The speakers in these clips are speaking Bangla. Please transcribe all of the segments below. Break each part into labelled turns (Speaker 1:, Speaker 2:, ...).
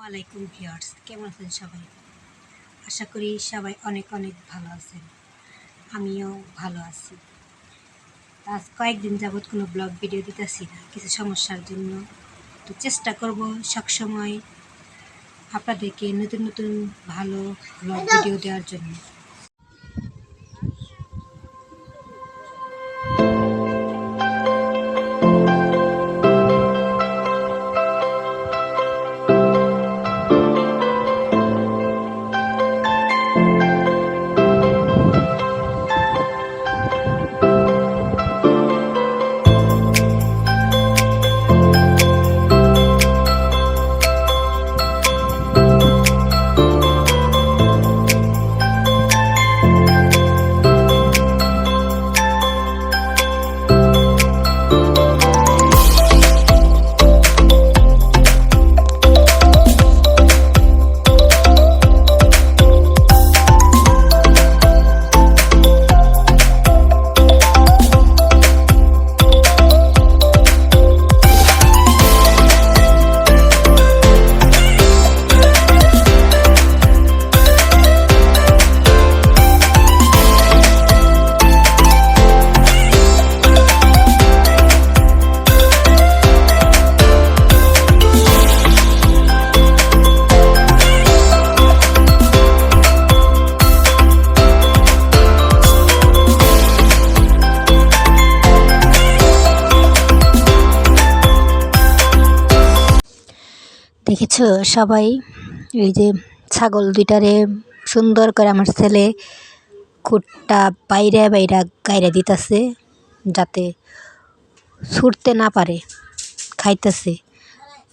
Speaker 1: আলাইকুম ভিউয়ার্স, কেমন আছেন সবাই? আশা করি সবাই অনেক অনেক ভালো আছেন। আমিও ভালো আছি। আজ কয়েকদিন যাবৎ কোনো ব্লগ ভিডিও দিতেছি না, কিছু সমস্যার জন্য। তো চেষ্টা করব সবসময় আপনাদেরকে নতুন নতুন ভালো ব্লগ ভিডিও দেওয়ার জন্য। দেখেছো সবাই, এই যে ছাগল দুইটারে সুন্দর করে আমার ছেলে খুঁটটা বাইরে বাইরে গাইরা দিতেছে যাতে ছুটতে না পারে, খাইতেছে।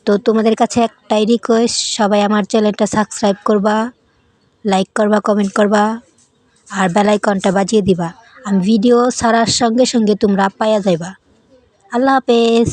Speaker 1: তো তোমাদের কাছে একটাই রিকোয়েস্ট, সবাই আমার চ্যানেলটা সাবস্ক্রাইব করবা, লাইক করবা, কমেন্ট করবা আর বেল আইকনটা বাজিয়ে দিবা। আমি ভিডিও ছাড়ার সঙ্গে সঙ্গে তোমরা পাইয়া যাইবা। আল্লাহ হাফেজ।